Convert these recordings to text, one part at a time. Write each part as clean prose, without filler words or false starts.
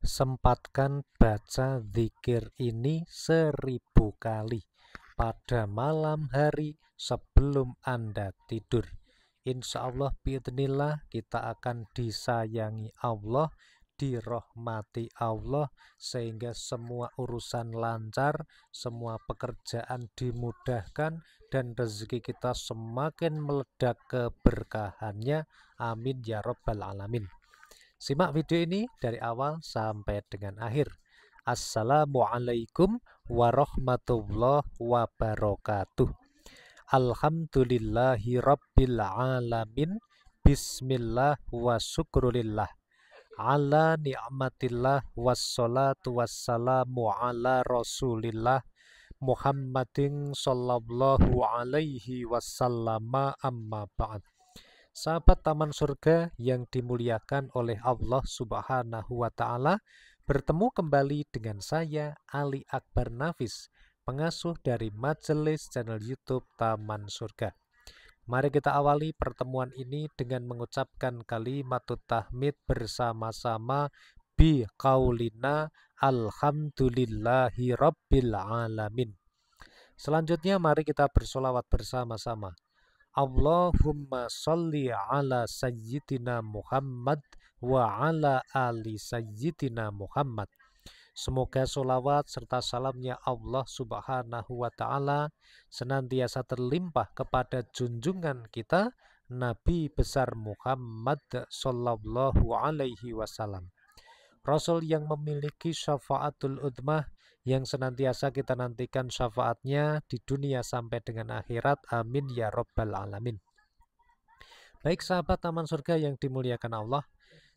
Sempatkan baca zikir ini 1000 kali pada malam hari sebelum Anda tidur. Insya Allah biidznillah kita akan disayangi Allah, dirahmati Allah, sehingga semua urusan lancar, semua pekerjaan dimudahkan, dan rezeki kita semakin meledak keberkahannya. Amin ya rabbal alamin. Simak video ini dari awal sampai dengan akhir. Assalamualaikum warahmatullahi wabarakatuh. Alhamdulillahi rabbil alamin. Bismillah wa syukrulillah. Ala ni'matillah wassalatu wassalamu ala rasulillah Muhammadin sallallahu alaihi wasallam, amma ba'd. Sahabat Taman Surga yang dimuliakan oleh Allah Subhanahu wa Ta'ala, bertemu kembali dengan saya, Ali Akbar Nafis, pengasuh dari majelis channel YouTube Taman Surga. Mari kita awali pertemuan ini dengan mengucapkan kalimatut tahmid bersama-sama bi qaulina alhamdulillahi rabbil alamin. Selanjutnya mari kita bersolawat bersama-sama. Allahumma sholli ala sayyidina Muhammad wa ala ali sayyidina Muhammad. Semoga solawat serta salamnya Allah Subhanahu wa Ta'ala senantiasa terlimpah kepada junjungan kita Nabi besar Muhammad sallallahu alaihi wasallam, Rasul yang memiliki syafaatul udmah, yang senantiasa kita nantikan syafaatnya di dunia sampai dengan akhirat. Amin ya rabbal alamin. Baik sahabat Taman Surga yang dimuliakan Allah,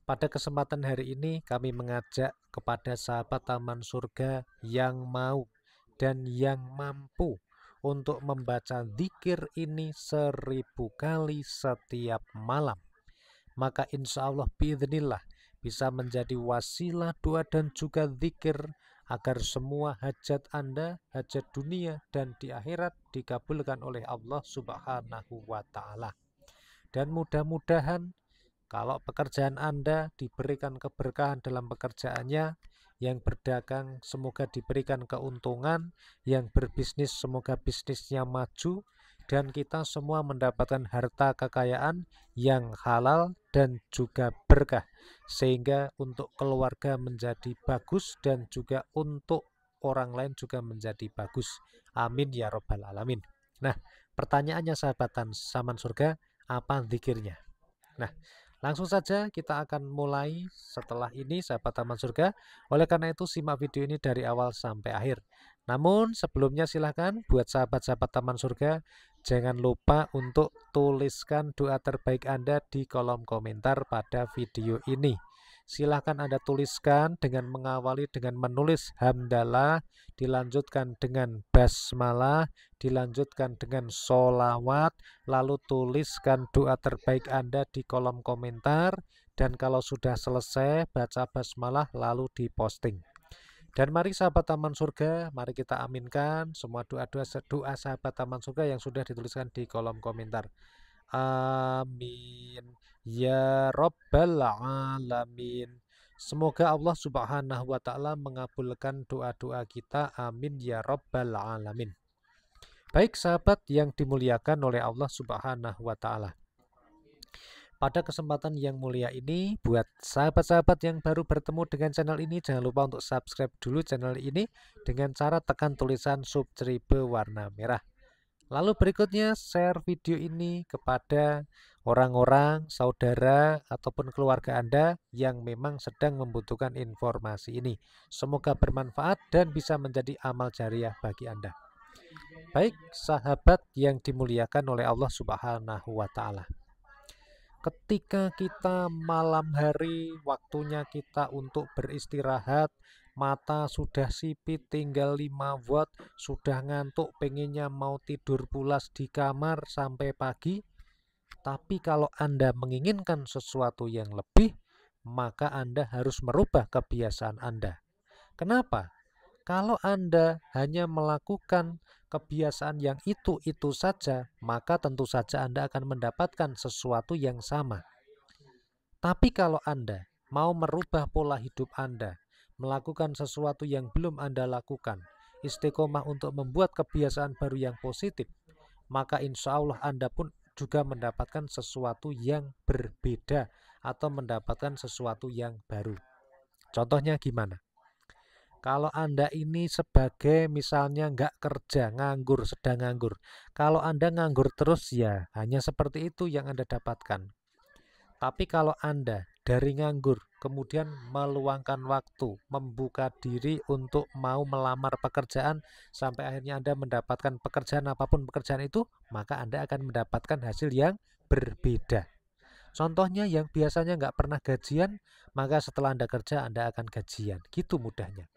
pada kesempatan hari ini kami mengajak kepada sahabat Taman Surga yang mau dan yang mampu untuk membaca zikir ini 1000 kali setiap malam. Maka insya Allah biidznillah bisa menjadi wasilah doa dan juga zikir agar semua hajat Anda, hajat dunia dan di akhirat dikabulkan oleh Allah Subhanahu wa Ta'ala. Dan mudah-mudahan kalau pekerjaan Anda diberikan keberkahan dalam pekerjaannya, yang berdagang semoga diberikan keuntungan, yang berbisnis semoga bisnisnya maju, dan kita semua mendapatkan harta kekayaan yang halal dan juga berkah, sehingga untuk keluarga menjadi bagus dan juga untuk orang lain juga menjadi bagus. Amin ya robbal alamin. Nah, pertanyaannya sahabat Taman Surga, apa zikirnya? Nah, langsung saja kita akan mulai setelah ini sahabat Taman Surga. Oleh karena itu simak video ini dari awal sampai akhir. Namun sebelumnya silahkan buat sahabat-sahabat Taman Surga, jangan lupa untuk tuliskan doa terbaik Anda di kolom komentar pada video ini. Silahkan Anda tuliskan dengan mengawali dengan menulis hamdalah, dilanjutkan dengan basmalah, dilanjutkan dengan sholawat, lalu tuliskan doa terbaik Anda di kolom komentar, dan kalau sudah selesai baca basmalah lalu diposting. Dan mari sahabat Taman Surga, mari kita aminkan semua doa-doa sahabat Taman Surga yang sudah dituliskan di kolom komentar. Amin ya rabbal alamin. Semoga Allah Subhanahu wa Ta'ala mengabulkan doa-doa kita. Amin ya rabbal alamin. Baik sahabat yang dimuliakan oleh Allah Subhanahu wa Ta'ala, pada kesempatan yang mulia ini, buat sahabat-sahabat yang baru bertemu dengan channel ini, jangan lupa untuk subscribe dulu channel ini dengan cara tekan tulisan subscribe warna merah. Lalu berikutnya share video ini kepada orang-orang, saudara, ataupun keluarga Anda yang memang sedang membutuhkan informasi ini. Semoga bermanfaat dan bisa menjadi amal jariah bagi Anda. Baik sahabat yang dimuliakan oleh Allah Subhanahu wa Ta'ala, ketika kita malam hari, waktunya kita untuk beristirahat, mata sudah sipit, tinggal 5 watt, sudah ngantuk, pengennya mau tidur pulas di kamar sampai pagi. Tapi kalau Anda menginginkan sesuatu yang lebih, maka Anda harus merubah kebiasaan Anda. Kenapa? Kalau Anda hanya melakukan kebiasaan yang itu saja, maka tentu saja Anda akan mendapatkan sesuatu yang sama. Tapi kalau Anda mau merubah pola hidup Anda, melakukan sesuatu yang belum Anda lakukan, istiqomah untuk membuat kebiasaan baru yang positif, maka insya Allah Anda pun juga mendapatkan sesuatu yang berbeda atau mendapatkan sesuatu yang baru. Contohnya gimana? Kalau Anda ini sebagai misalnya nggak kerja, nganggur, sedang nganggur. Kalau Anda nganggur terus ya hanya seperti itu yang Anda dapatkan. Tapi kalau Anda dari nganggur, kemudian meluangkan waktu, membuka diri untuk mau melamar pekerjaan, sampai akhirnya Anda mendapatkan pekerjaan apapun pekerjaan itu, maka Anda akan mendapatkan hasil yang berbeda. Contohnya yang biasanya nggak pernah gajian, maka setelah Anda kerja, Anda akan gajian. Gitu mudahnya.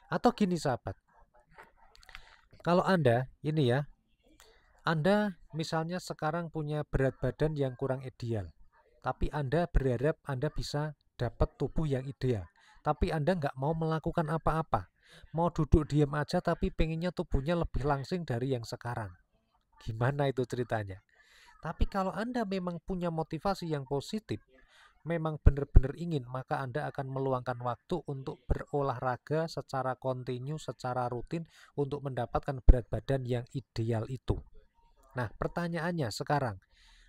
Atau gini sahabat, kalau Anda, ini ya, Anda misalnya sekarang punya berat badan yang kurang ideal, tapi Anda berharap Anda bisa dapat tubuh yang ideal. Tapi Anda nggak mau melakukan apa-apa. Mau duduk diam aja tapi pengennya tubuhnya lebih langsing dari yang sekarang. Gimana itu ceritanya? Tapi kalau Anda memang punya motivasi yang positif, memang benar-benar ingin, maka Anda akan meluangkan waktu untuk berolahraga secara kontinu, secara rutin untuk mendapatkan berat badan yang ideal itu. Nah, pertanyaannya sekarang,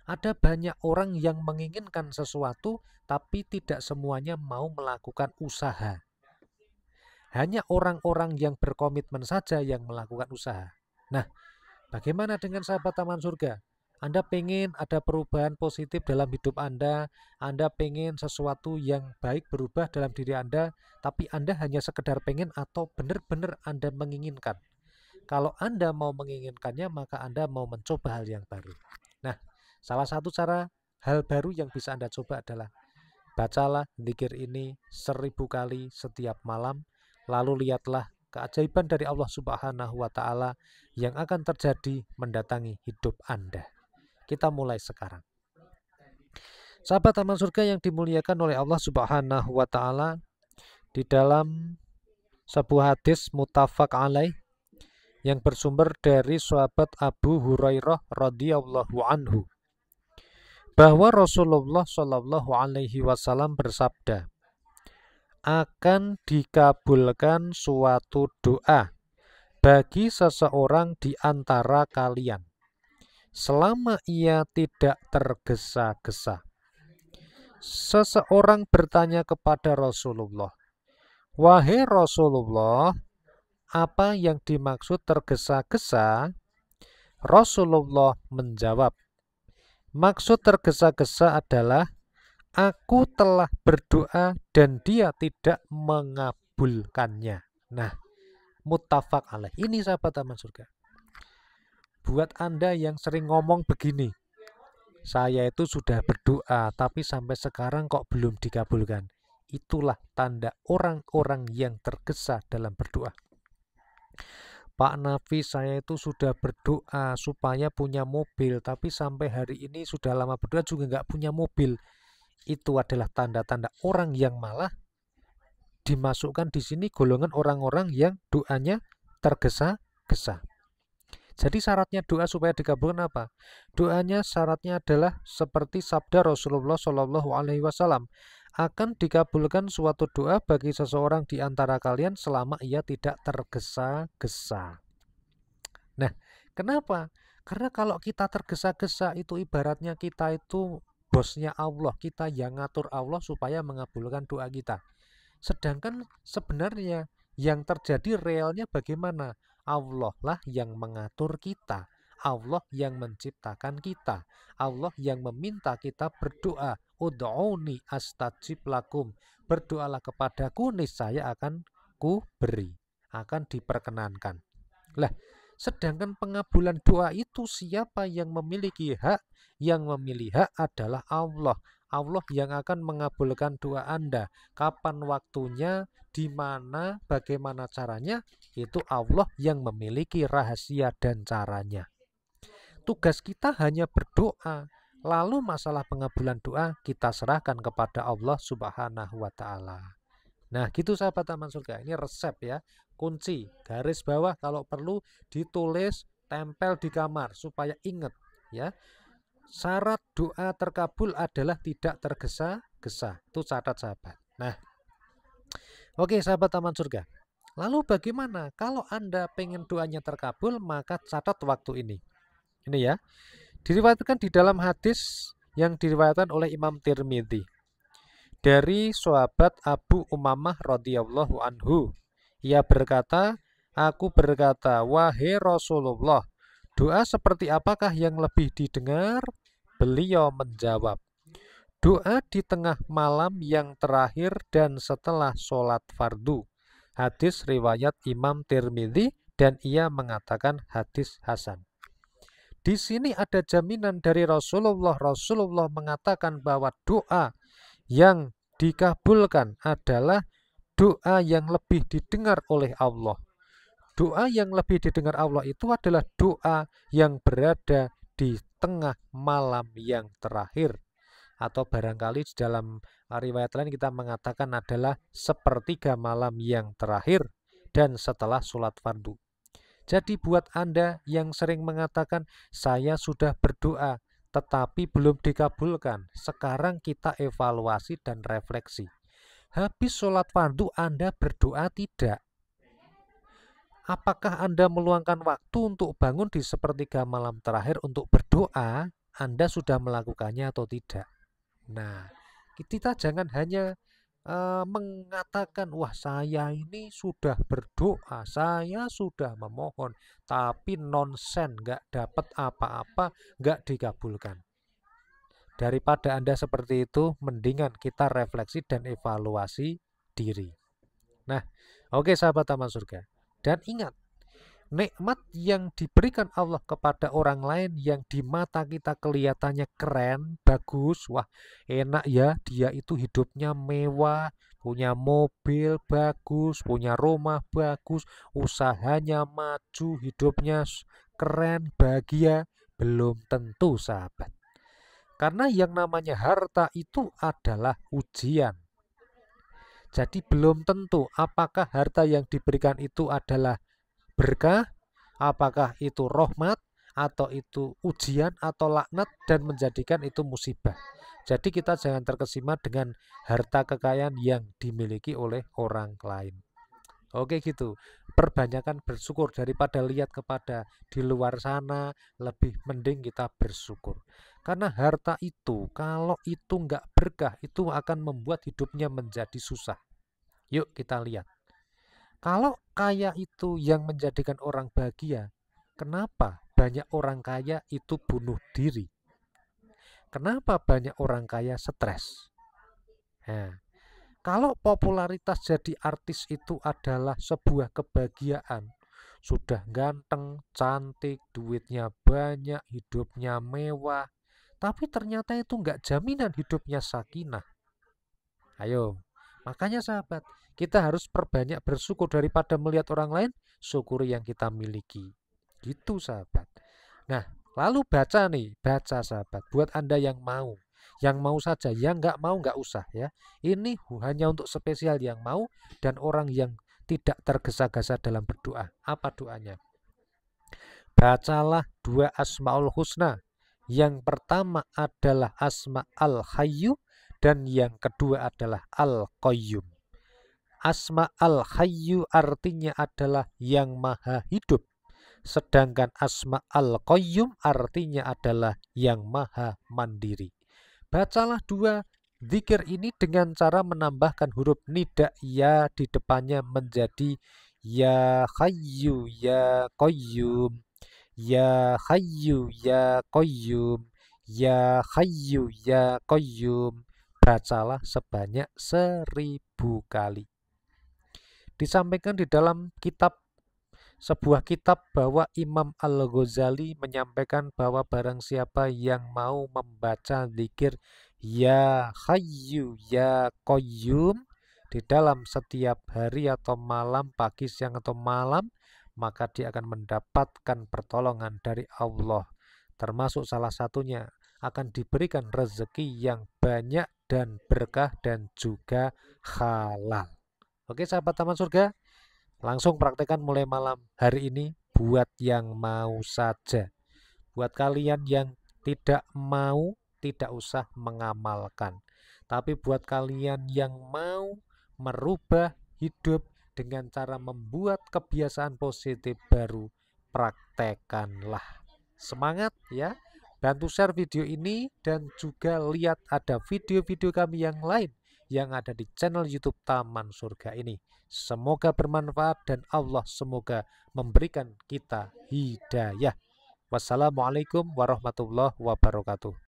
ada banyak orang yang menginginkan sesuatu, tapi tidak semuanya mau melakukan usaha. Hanya orang-orang yang berkomitmen saja yang melakukan usaha. Nah, bagaimana dengan sahabat Taman Surga? Anda pengen ada perubahan positif dalam hidup Anda pengen sesuatu yang baik berubah dalam diri Anda, tapi Anda hanya sekedar pengen atau benar-benar Anda menginginkan. Kalau Anda mau menginginkannya, maka Anda mau mencoba hal yang baru. Nah, salah satu cara hal baru yang bisa Anda coba adalah bacalah zikir ini 1000 kali setiap malam, lalu lihatlah keajaiban dari Allah Subhanahu wa Ta'ala yang akan terjadi mendatangi hidup Anda. Kita mulai sekarang. Sahabat Taman Surga yang dimuliakan oleh Allah Subhanahu wa Ta'ala, di dalam sebuah hadis muttafaq alaih yang bersumber dari sahabat Abu Hurairah radhiyallahu anhu, bahwa Rasulullah Shallallahu alaihi wasallam bersabda, akan dikabulkan suatu doa bagi seseorang di antara kalian selama ia tidak tergesa-gesa. Seseorang bertanya kepada Rasulullah, wahai Rasulullah, apa yang dimaksud tergesa-gesa? Rasulullah menjawab, maksud tergesa-gesa adalah aku telah berdoa dan dia tidak mengabulkannya. Nah, muttafaq alaih. Ini sahabat Taman Surga. Buat Anda yang sering ngomong begini, saya itu sudah berdoa tapi sampai sekarang kok belum dikabulkan. Itulah tanda orang-orang yang tergesa dalam berdoa. Pak Nafi, saya itu sudah berdoa supaya punya mobil, tapi sampai hari ini sudah lama berdoa juga nggak punya mobil. Itu adalah tanda-tanda orang yang malah dimasukkan di sini golongan orang-orang yang doanya tergesa-gesa. Jadi syaratnya doa supaya dikabulkan apa? Doanya syaratnya adalah seperti sabda Rasulullah Shallallahu Alaihi Wasallam, akan dikabulkan suatu doa bagi seseorang di antara kalian selama ia tidak tergesa-gesa. Nah, kenapa? Karena kalau kita tergesa-gesa itu ibaratnya kita itu bosnya Allah, kita yang ngatur Allah supaya mengabulkan doa kita. Sedangkan sebenarnya yang terjadi realnya bagaimana? Allah lah yang mengatur kita. Allah yang menciptakan kita. Allah yang meminta kita berdoa. Ud'uni astajib lakum. Berdoalah kepadaku, niscaya akan ku beri. Akan diperkenankan. Lah, sedangkan pengabulan doa itu siapa yang memiliki hak? Yang memilih hak adalah Allah. Allah yang akan mengabulkan doa Anda. Kapan waktunya, di mana, bagaimana caranya, itu Allah yang memiliki rahasia dan caranya. Tugas kita hanya berdoa. Lalu masalah pengabulan doa kita serahkan kepada Allah Subhanahu wa Ta'ala. Nah, gitu sahabat Taman Surga. Ini resep ya. Kunci, garis bawah kalau perlu ditulis, tempel di kamar supaya ingat ya. Syarat doa terkabul adalah tidak tergesa-gesa. Itu catat sahabat. Nah, Oke, sahabat taman surga. Lalu bagaimana kalau Anda pengen doanya terkabul, maka catat waktu ini. Ini ya, diriwayatkan di dalam hadis yang diriwayatkan oleh Imam Tirmidzi dari sahabat Abu Umamah radhiyallahu anhu. Ia berkata, aku berkata, wahai Rasulullah, doa seperti apakah yang lebih didengar? Beliau menjawab, doa di tengah malam yang terakhir dan setelah sholat fardu. Hadis riwayat Imam Tirmidzi dan ia mengatakan hadis hasan. Di sini ada jaminan dari Rasulullah. Rasulullah mengatakan bahwa doa yang dikabulkan adalah doa yang lebih didengar oleh Allah. Doa yang lebih didengar Allah itu adalah doa yang berada di tengah malam yang terakhir. Atau barangkali di dalam riwayat lain kita mengatakan adalah sepertiga malam yang terakhir dan setelah sholat fardu. Jadi buat Anda yang sering mengatakan saya sudah berdoa tetapi belum dikabulkan, sekarang kita evaluasi dan refleksi. Habis sholat fardu Anda berdoa tidak? Apakah Anda meluangkan waktu untuk bangun di sepertiga malam terakhir untuk berdoa? Anda sudah melakukannya atau tidak? Nah, kita jangan hanya mengatakan, wah saya ini sudah berdoa, saya sudah memohon, tapi nonsen, nggak dapat apa-apa, nggak dikabulkan. Daripada Anda seperti itu, mendingan kita refleksi dan evaluasi diri. Nah, oke sahabat taman surga. Dan ingat, nikmat yang diberikan Allah kepada orang lain yang di mata kita kelihatannya keren, bagus, wah enak ya, dia itu hidupnya mewah, punya mobil bagus, punya rumah bagus, usahanya maju, hidupnya keren, bahagia, belum tentu sahabat. Karena yang namanya harta itu adalah ujian. Jadi belum tentu apakah harta yang diberikan itu adalah berkah, apakah itu rahmat, atau itu ujian, atau laknat, dan menjadikan itu musibah. Jadi kita jangan terkesima dengan harta kekayaan yang dimiliki oleh orang lain. Oke gitu, perbanyakan bersyukur daripada lihat kepada di luar sana, lebih mending kita bersyukur. Karena harta itu, kalau itu nggak berkah, itu akan membuat hidupnya menjadi susah. Yuk kita lihat. Kalau kaya itu yang menjadikan orang bahagia, kenapa banyak orang kaya itu bunuh diri? Kenapa banyak orang kaya stres? Nah, kalau popularitas jadi artis itu adalah sebuah kebahagiaan, sudah ganteng, cantik, duitnya banyak, hidupnya mewah, tapi ternyata itu nggak jaminan hidupnya sakinah. Ayo, makanya sahabat, kita harus perbanyak bersyukur daripada melihat orang lain, syukuri yang kita miliki. Gitu sahabat. Nah, lalu baca nih, baca sahabat. Buat Anda yang mau saja, yang nggak mau nggak usah ya. Ini hanya untuk spesial yang mau dan orang yang tidak tergesa-gesa dalam berdoa. Apa doanya? Bacalah dua Asmaul Husna. Yang pertama adalah Asma Al-Hayyu dan yang kedua adalah Al-Qayyum. Asma Al-Hayyu artinya adalah yang maha hidup. Sedangkan Asma Al-Qayyum artinya adalah yang maha mandiri. Bacalah dua zikir ini dengan cara menambahkan huruf nida ya di depannya menjadi ya Hayyu ya Qayyum, ya Hayyu ya Qayyum, ya Hayyu ya Qayyum. Bacalah sebanyak 1000 kali. Disampaikan di dalam sebuah kitab bahwa Imam Al-Ghazali menyampaikan bahwa barang siapa yang mau membaca zikir ya Hayyu ya Qayyum di dalam setiap hari atau malam, pagi, siang atau malam, maka dia akan mendapatkan pertolongan dari Allah. Termasuk salah satunya akan diberikan rezeki yang banyak dan berkah dan juga halal. Oke sahabat taman surga, langsung praktekkan mulai malam hari ini buat yang mau saja. Buat kalian yang tidak mau, tidak usah mengamalkan. Tapi buat kalian yang mau merubah hidup dengan cara membuat kebiasaan positif baru. Praktekanlah. Semangat ya. Bantu share video ini dan juga lihat ada video-video kami yang lain yang ada di channel YouTube Taman Surga ini. Semoga bermanfaat dan Allah semoga memberikan kita hidayah. Wassalamualaikum warahmatullahi wabarakatuh.